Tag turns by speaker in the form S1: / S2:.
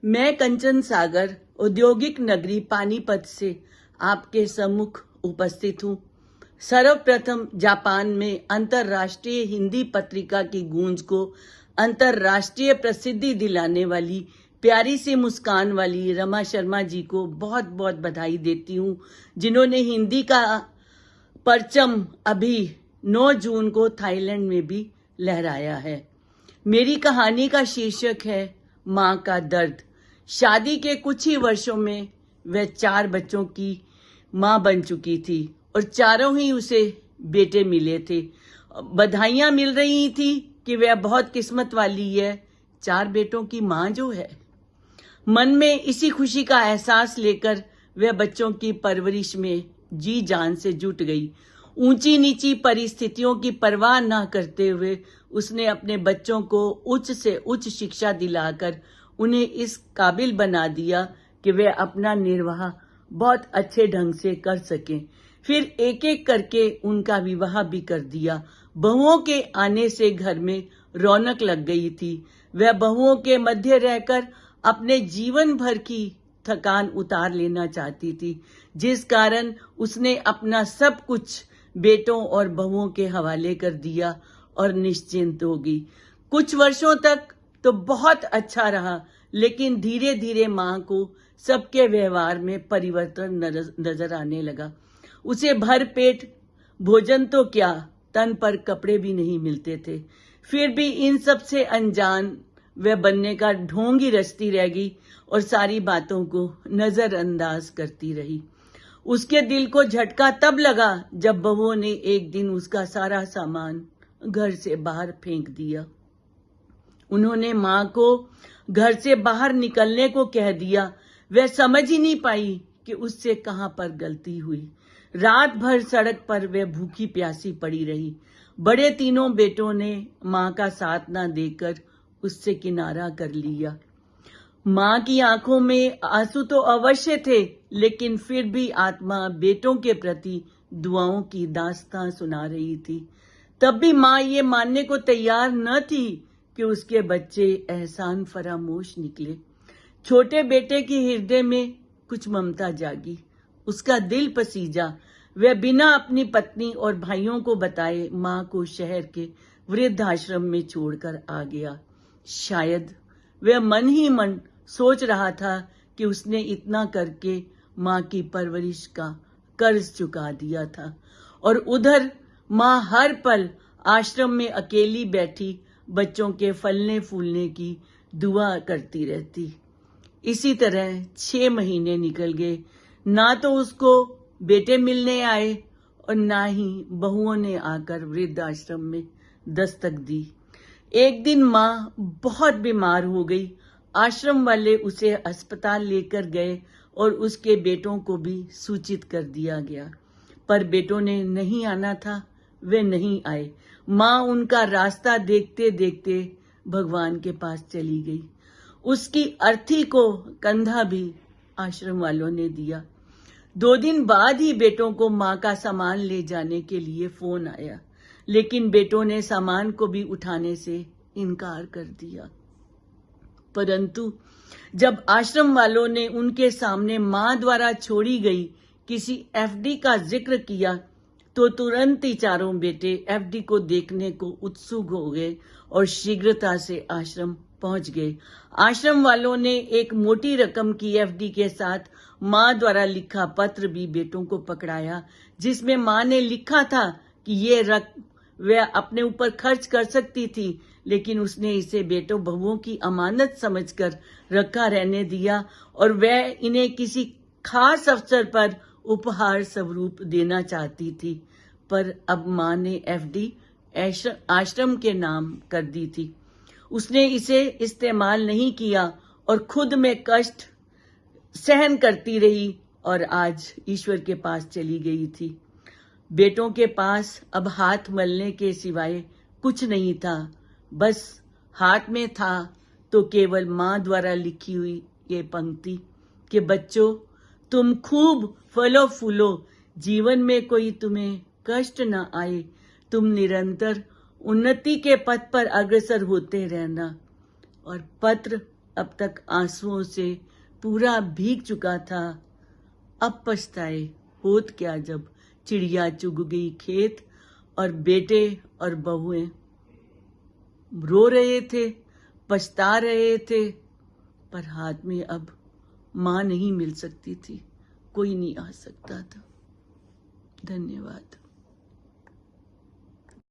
S1: मैं कंचन सागर औद्योगिक नगरी पानीपत से आपके सम्मुख उपस्थित हूँ। सर्वप्रथम जापान में अंतर्राष्ट्रीय हिंदी पत्रिका की गूंज को अंतर्राष्ट्रीय प्रसिद्धि दिलाने वाली प्यारी सी मुस्कान वाली रमा शर्मा जी को बहुत बहुत बधाई देती हूँ, जिन्होंने हिंदी का परचम अभी 9 जून को थाईलैंड में भी लहराया है। मेरी कहानी का शीर्षक है माँ का दर्द। शादी के कुछ ही वर्षों में वह 4 बच्चों की माँ बन चुकी थी और चारों ही उसे बेटे मिले थे। बधाइयां मिल रही थी कि वह बहुत किस्मत वाली है, 4 बेटों की माँ जो है। मन में इसी खुशी का एहसास लेकर वह बच्चों की परवरिश में जी जान से जुट गई। ऊंची नीची परिस्थितियों की परवाह न करते हुए उसने अपने बच्चों को उच्च से उच्च शिक्षा दिलाकर उन्हें इस काबिल बना दिया कि वे अपना निर्वाह बहुत अच्छे ढंग से कर सकें। फिर एक एक करके उनका विवाह भी कर दिया। बहुओं के आने से घर में रौनक लग गई थी। वह बहुओं के मध्य रहकर अपने जीवन भर की थकान उतार लेना चाहती थी, जिस कारण उसने अपना सब कुछ बेटों और बहुओं के हवाले कर दिया और निश्चिंत हो गई। कुछ वर्षों तक तो बहुत अच्छा रहा, लेकिन धीरे धीरे माँ को सबके व्यवहार में परिवर्तन नजर आने लगा। उसे भर पेट भोजन तो क्या, तन पर कपड़े भी नहीं मिलते थे। फिर भी इन सब से अनजान वह बनने का ढोंग ही रचती रह गई और सारी बातों को नजरअंदाज करती रही। उसके दिल को झटका तब लगा जब बहुओं ने एक दिन उसका सारा सामान घर से बाहर फेंक दिया। उन्होंने माँ को घर से बाहर निकलने को कह दिया। वह समझ ही नहीं पाई कि उससे कहां पर गलती हुई। रात भर सड़क पर वह भूखी प्यासी पड़ी रही। बड़े तीनों बेटों ने माँ का साथ न देकर उससे किनारा कर लिया। माँ की आंखों में आंसू तो अवश्य थे, लेकिन फिर भी आत्मा बेटों के प्रति दुआओं की दास्तां सुना रही थी। तब भी माँ ये मानने को तैयार न थी कि उसके बच्चे एहसान फरामोश निकले। छोटे बेटे के हृदय में कुछ ममता जागी, उसका दिल पसीजा। वह बिना अपनी पत्नी और भाइयों को बताए माँ को शहर के वृद्धाश्रम में छोड़कर आ गया। शायद वह मन ही मन सोच रहा था कि उसने इतना करके माँ की परवरिश का कर्ज चुका दिया था, और उधर माँ हर पल आश्रम में अकेली बैठी बच्चों के फलने फूलने की दुआ करती रहती। इसी तरह 6 महीने निकल गए। ना तो उसको बेटे मिलने आए और ना ही बहुओं ने आकर वृद्धाश्रम में दस्तक दी। एक दिन माँ बहुत बीमार हो गई। आश्रम वाले उसे अस्पताल लेकर गए और उसके बेटों को भी सूचित कर दिया गया, पर बेटों ने नहीं आना था, वे नहीं आए। माँ उनका रास्ता देखते देखते भगवान के पास चली गई। उसकी अर्थी को कंधा भी आश्रम वालों ने दिया। 2 दिन बाद ही बेटों को माँ का सामान ले जाने के लिए फोन आया, लेकिन बेटों ने सामान को भी उठाने से इनकार कर दिया। परंतु जब आश्रम वालों ने उनके सामने माँ द्वारा छोड़ी गई किसी एफडी का जिक्र किया, तो तुरंत ही चारों बेटे एफडी को देखने को उत्सुक हो गए और शीघ्रता से आश्रम पहुंच गए। आश्रम वालों ने एक मोटी रकम की एफडी के साथ माँ द्वारा लिखा पत्र भी बेटों को पकड़ाया, जिसमें माँ ने लिखा था कि ये रकम वह अपने ऊपर खर्च कर सकती थी, लेकिन उसने इसे बेटों बहुओं की अमानत समझकर रखा रहने दिया और वह इन्हें किसी खास अवसर पर उपहार स्वरूप देना चाहती थी। पर अब माँ ने एफडी आश्रम के नाम कर दी थी। उसने इसे इस्तेमाल नहीं किया और खुद में कष्ट सहन करती रही और आज ईश्वर के पास चली गई थी। बेटों के पास अब हाथ मलने के सिवाय कुछ नहीं था। बस हाथ में था तो केवल माँ द्वारा लिखी हुई ये पंक्ति कि बच्चों, तुम खूब फलो फूलो, जीवन में कोई तुम्हें कष्ट न आए, तुम निरंतर उन्नति के पथ पर अग्रसर होते रहना। और पत्र अब तक आंसुओं से पूरा भीग चुका था। अब पछताए होत क्या जब चिड़िया चुग गई खेत और बेटे और बहुएं रो रहे थे, पछता रहे थे, पर हाथ में अब माँ नहीं मिल सकती थी, कोई नहीं आ सकता था। धन्यवाद।